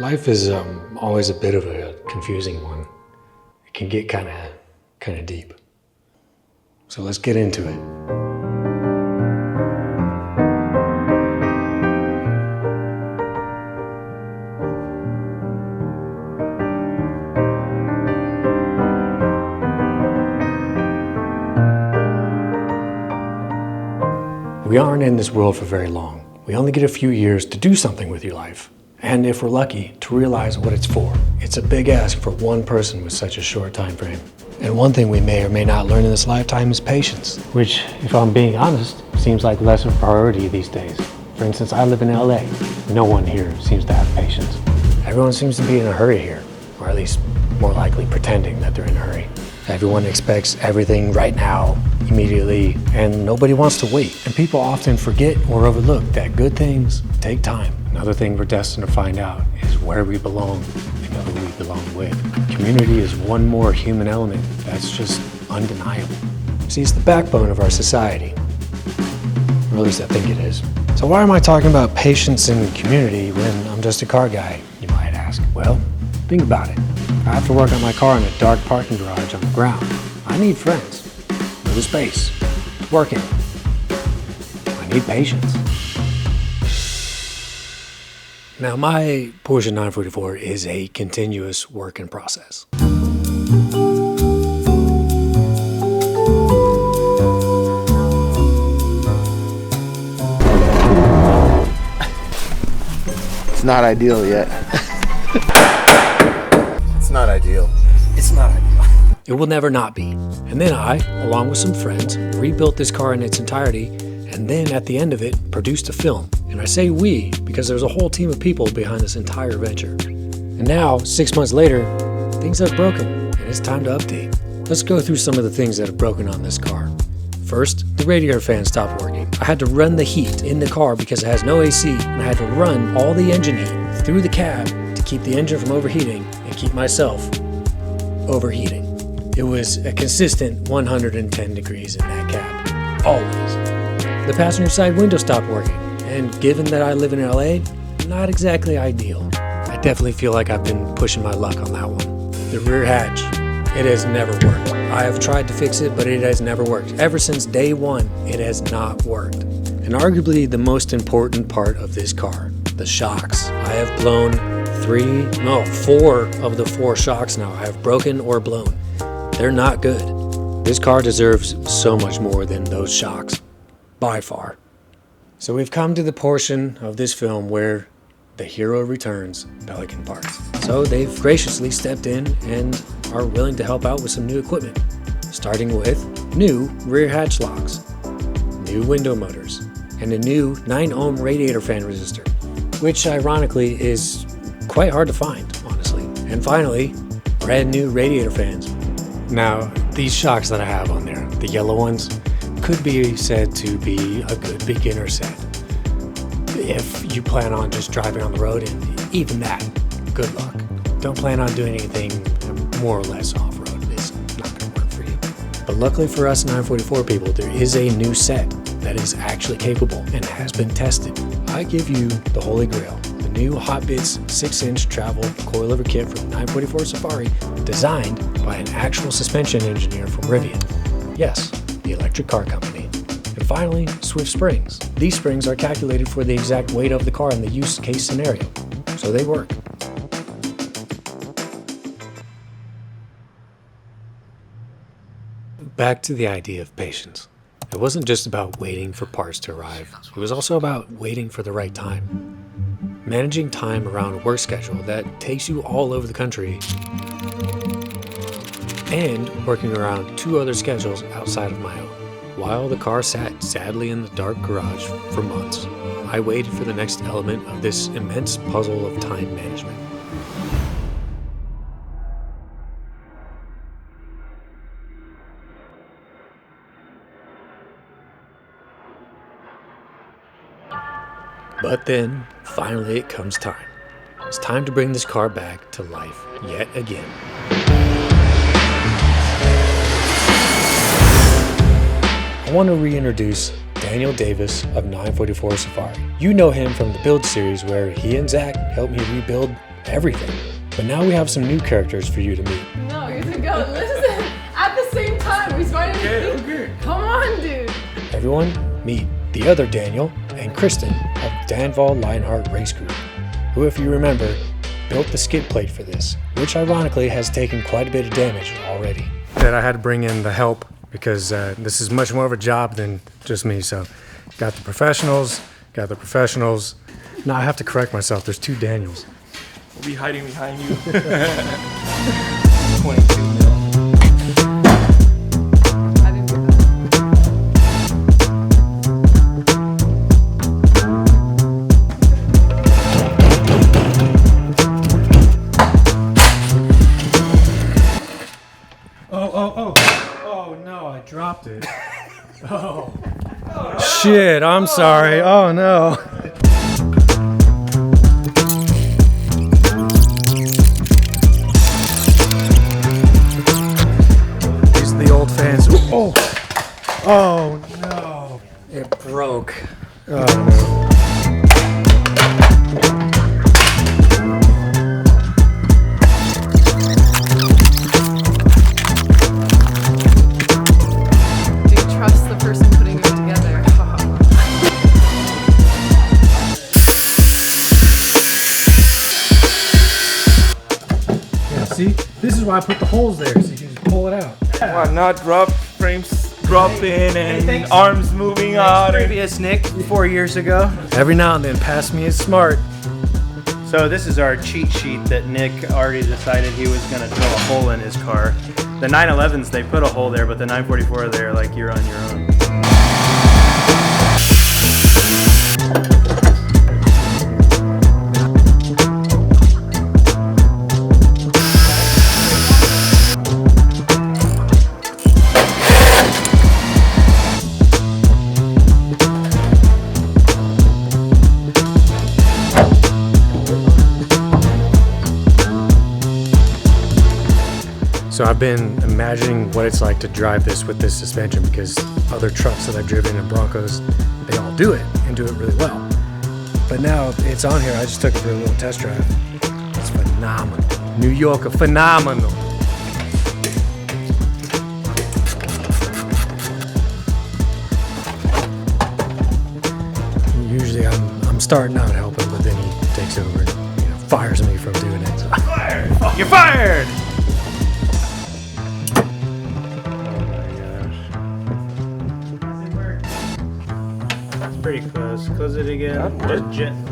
Life is always a bit of a confusing one. It can get kind of deep. So let's get into it. We aren't in this world for very long. We only get a few years to do something with your life. And if we're lucky, to realize what it's for. It's a big ask for one person with such a short time frame. And one thing we may or may not learn in this lifetime is patience. Which, if I'm being honest, seems like less of a priority these days. For instance, I live in LA. No one here seems to have patience. Everyone seems to be in a hurry here, or at least more likely pretending that they're in a hurry. Everyone expects everything right now, immediately, and nobody wants to wait. And people often forget or overlook that good things take time. Another thing we're destined to find out is where we belong and who we belong with. Community is one more human element that's just undeniable. See, it's the backbone of our society. Or at least I think it is. So why am I talking about patience and community when I'm just a car guy, you might ask? Well, think about it. I have to work on my car in a dark parking garage on the ground. I need friends. No space. Working. I need patience. Now, my Porsche 944 is a continuous work in process. It's not ideal yet. It's not ideal. It's not ideal. It will never not be. And then I, along with some friends, rebuilt this car in its entirety, and then at the end of it, produced a film. And I say we because there's a whole team of people behind this entire venture. And now, 6 months later, things have broken, and it's time to update. Let's go through some of the things that have broken on this car. First, the radiator fan stopped working. I had to run the heat in the car because it has no AC, and I had to run all the engine heat through the cab to keep the engine from overheating and keep myself overheating. It was a consistent 110 degrees in that cab, always. The passenger side window stopped working, and given that I live in LA, not exactly ideal. I definitely feel like I've been pushing my luck on that one. The rear hatch, it has never worked. I have tried to fix it, but it has never worked. Ever since day one, it has not worked. And arguably the most important part of this car, the shocks. I have blown 4 of the 4 shocks now. I have broken or blown. They're not good. This car deserves so much more than those shocks, by far. So we've come to the portion of this film where the hero returns, Pelican Parts. So they've graciously stepped in and are willing to help out with some new equipment, starting with new rear hatch locks, new window motors, and a new 9-ohm radiator fan resistor, which ironically is quite hard to find, honestly. And finally, brand new radiator fans. Now, these shocks that I have on there, the yellow ones, could be said to be a good beginner set. If you plan on just driving on the road, and even that, good luck. Don't plan on doing anything more or less off-road. It's not going to work for you. But luckily for us 944 people, there is a new set that is actually capable and has been tested. I give you the holy grail, the new Hotbits 6-inch travel coilover kit from 944 Safari, designed by an actual suspension engineer from Rivian. Yes, the electric car company. And finally, Swift springs. These springs are calculated for the exact weight of the car in the use case scenario, so they work. Back to the idea of patience. It wasn't just about waiting for parts to arrive. It was also about waiting for the right time. Managing time around a work schedule that takes you all over the country, and working around 2 other schedules outside of my own. While the car sat sadly in the dark garage for months, I waited for the next element of this immense puzzle of time management. But then, finally it comes time. It's time to bring this car back to life yet again. I want to reintroduce Daniel Davis of 944 Safari. You know him from the Build series where he and Zach helped me rebuild everything. But now we have some new characters for you to meet. No, you have to go. Listen, at the same time, we started. Okay. Come on, dude. Everyone, meet the other Daniel and Kristen of Danval Lionheart Race Group, who, if you remember, built the skid plate for this, which ironically has taken quite a bit of damage already. That I had to bring in the help because this is much more of a job than just me. So, got the professionals. Now I have to correct myself. There's 2 Daniels. We'll be hiding behind you. 22 mil. I didn't get that. Oh no, I dropped it. Oh. Shit, I'm sorry. Oh no. These are the old fans. Oh. Oh no. It broke. Oh no. Trust the person putting it together. Yeah, see? This is why I put the holes there, so you can just pull it out. Why not drop frames dropping and arms moving out? Previous Nick 4 years ago. Every now and then, pass me is smart. So this is our cheat sheet that Nick already decided he was going to drill a hole in his car. The 911s, they put a hole there, but the 944, they're like, you're on your own. So I've been imagining what it's like to drive this with this suspension because other trucks that I've driven and Broncos, they all do it and do it really well. But now it's on here, I just took it for a little test drive. It's phenomenal. New Yorker, phenomenal. Usually I'm starting out helping, but then he takes over and fires me from doing it. So. Fired! You're fired! Pretty close. Close it again. Just gently.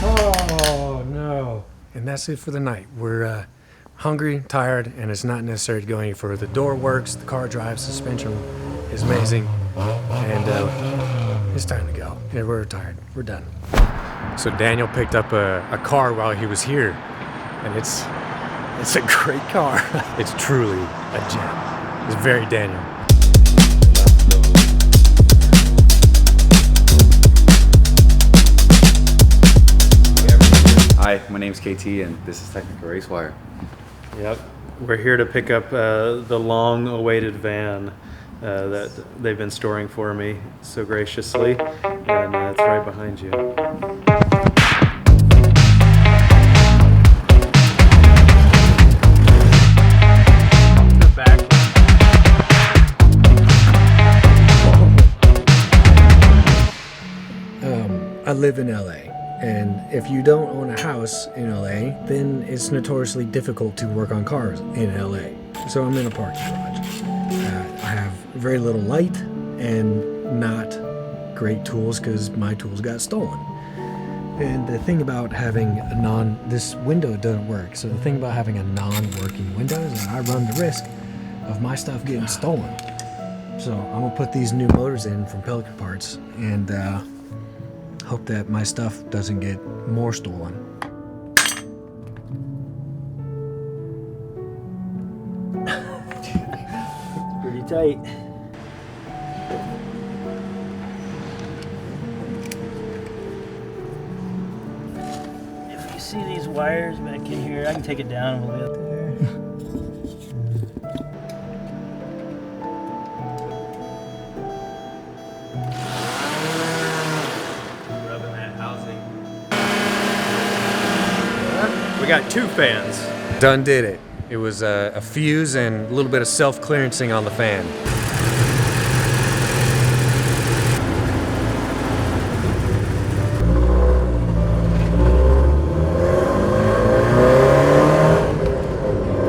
Oh no! And that's it for the night. We're hungry, tired, and it's not necessary to go any further. The door works, the car drives, suspension is amazing, and it's time to go. Yeah, we're tired. We're done. So Daniel picked up a car while he was here, and it's a great car. It's truly a gem. It's very Daniel. Hi, my name's KT and this is Technical Race Wire. Yep. We're here to pick up the long-awaited van that they've been storing for me so graciously, and it's right behind you. I live in LA, and if you don't own a house in LA, then it's notoriously difficult to work on cars in LA. So I'm in a parking garage. I have very little light and not great tools because my tools got stolen. And the thing about having this window doesn't work. So the thing about having a non-working window is that I run the risk of my stuff getting stolen. So I'm gonna put these new motors in from Pelican Parts and hope that my stuff doesn't get more stolen. Pretty tight. If you see these wires back in here, I can take it down a little bit there. Rubbing that housing. We got 2 fans. Done did it. It was a fuse and a little bit of self-clearancing on the fan.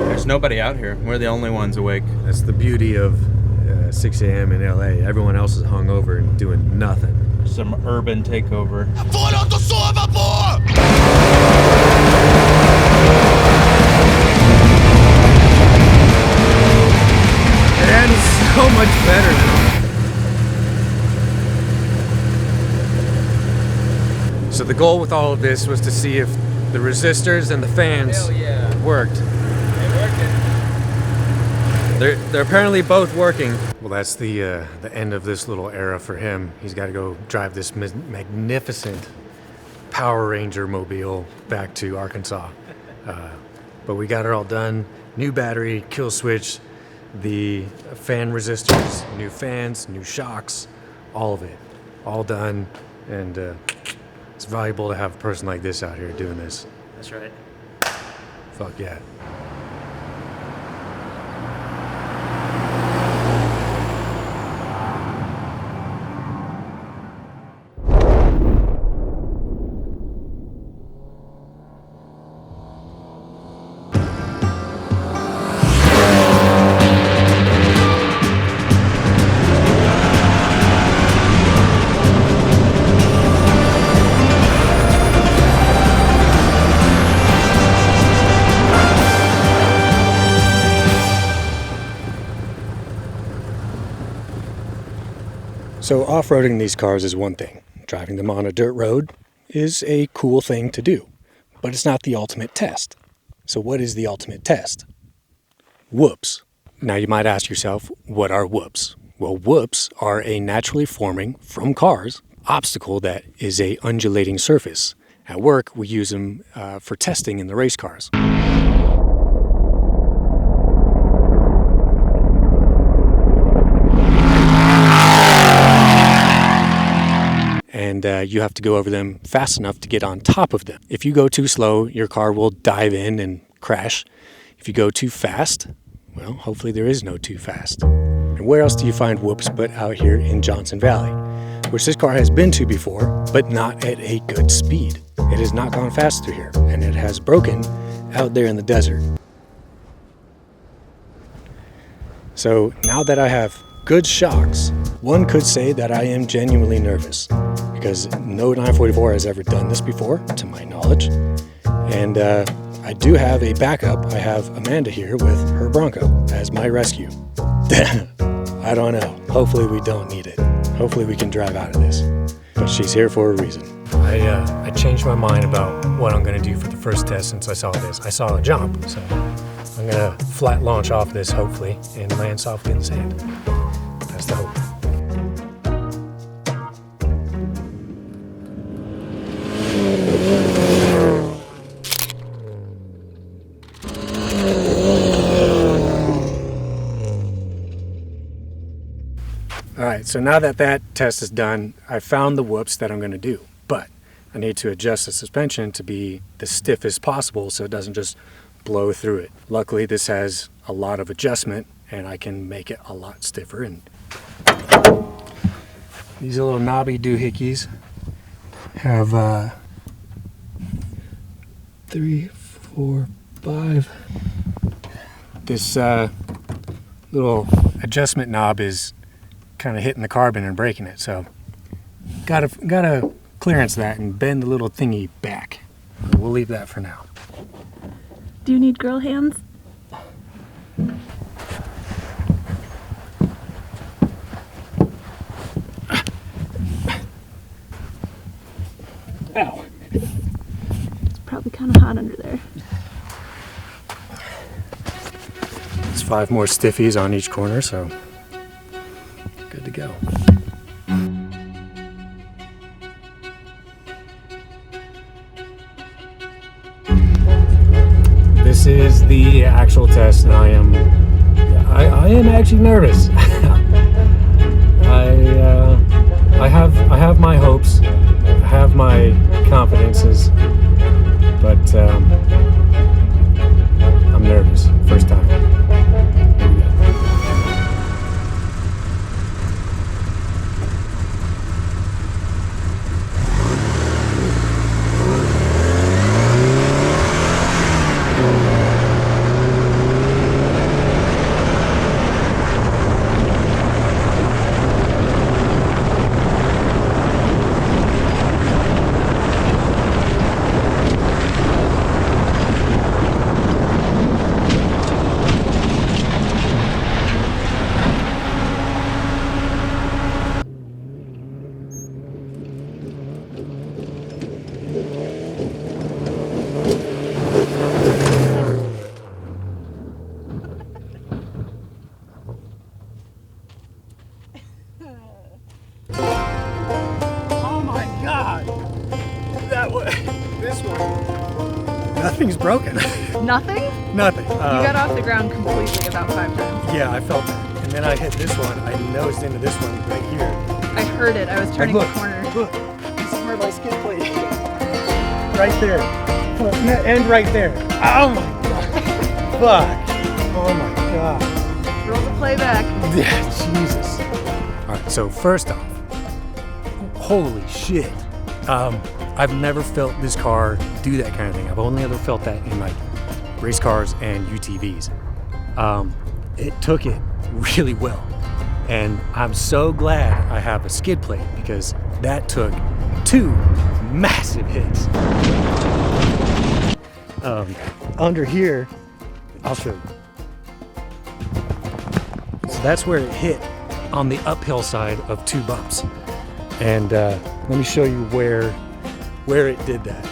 There's nobody out here. We're the only ones awake. That's the beauty of 6 a.m. in LA. Everyone else is hungover and doing nothing. Some urban takeover. And so much better now. So the goal with all of this was to see if the resistors and the fans worked. They're apparently both working. Well, that's the end of this little era for him. He's got to go drive this magnificent Power Ranger mobile back to Arkansas. But we got it all done. New battery, kill switch, the fan resistors, new fans, new shocks, all of it. All done. And it's valuable to have a person like this out here doing this. That's right. Fuck yeah. So off-roading these cars is one thing. Driving them on a dirt road is a cool thing to do, but it's not the ultimate test. So what is the ultimate test? Whoops. Now you might ask yourself, what are whoops? Well, whoops are a naturally forming, from cars, obstacle that is a undulating surface. At work, we use them for testing in the race cars. And you have to go over them fast enough to get on top of them. If you go too slow, your car will dive in and crash. If you go too fast, well, hopefully there is no too fast. And where else do you find whoops but out here in Johnson Valley, which this car has been to before, but not at a good speed. It has not gone fast through here, and it has broken out there in the desert. So now that I have good shocks, one could say that I am genuinely nervous, because no 944 has ever done this before, to my knowledge. And I do have a backup. I have Amanda here with her Bronco as my rescue. I don't know. Hopefully we don't need it. Hopefully we can drive out of this. But she's here for a reason. I changed my mind about what I'm going to do for the first test since I saw this. I saw a jump, so I'm going to flat launch off this, hopefully, and land softly in the sand. That's the hope. Alright, so now that that test is done, I found the whoops that I'm going to do, but I need to adjust the suspension to be the stiffest possible so it doesn't just blow through it. Luckily this has a lot of adjustment and I can make it a lot stiffer. And these little knobby doohickeys have 3, 4, 5. This little adjustment knob is kind of hitting the carbon and breaking it, so gotta clearance that and bend the little thingy back. We'll leave that for now. Do you need girl hands? Ow. It's probably kind of hot under there. It's 5 more stiffies on each corner, so good to go. This is the actual test, and I am actually nervous. I have my hopes, I have my confidences, but I'm nervous. First time. Here we go. Oh my God! That was this one. Nothing's broken. Nothing? Nothing. You got off the ground completely about 5 times. Yeah, I felt that. And then I hit this one. I nosed into this one right here. I heard it. I was turning look, the corner. Look, this is where my skid plate is. Right there. And right there. Oh my God. Fuck. Oh my God. Roll the playback. Yeah, Jesus. All right, so first off, holy shit. I've never felt this car do that kind of thing. I've only ever felt that in like race cars and UTVs. It took it really well. And I'm so glad I have a skid plate because that took 2 massive hits. Under here, I'll show you. So that's where it hit on the uphill side of 2 bumps. And let me show you where it did that,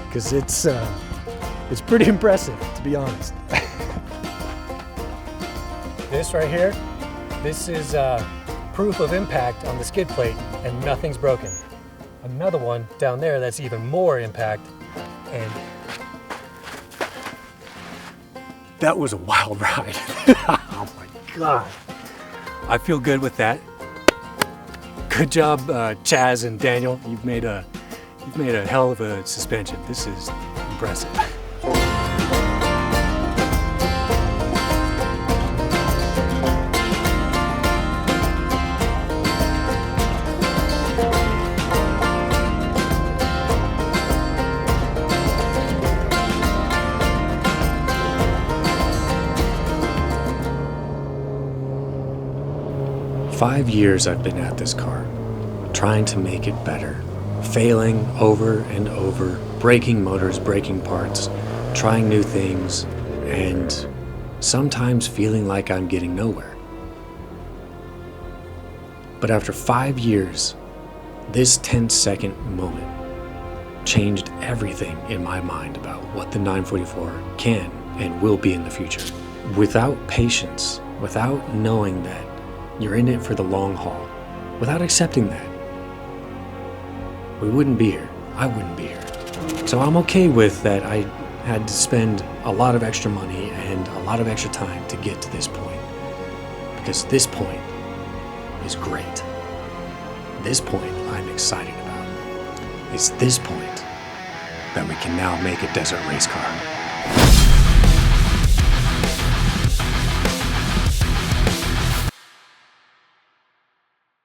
because it's pretty impressive, to be honest. This right here, this is proof of impact on the skid plate, and nothing's broken. Another one down there that's even more impact, and that was a wild ride. Oh my God. I feel good with that. Good job, Chaz and Daniel. You've made a hell of a suspension. This is impressive. Five years I've been at this car, trying to make it better, failing over and over, breaking motors, breaking parts, trying new things, and sometimes feeling like I'm getting nowhere. But after 5 years, this 10-second moment changed everything in my mind about what the 944 can and will be in the future. Without patience, without knowing that you're in it for the long haul, without accepting that, we wouldn't be here. I wouldn't be here. So I'm okay with that. I had to spend a lot of extra money and a lot of extra time to get to this point, because this point is great. This point I'm excited about. It's this point that we can now make a desert race car.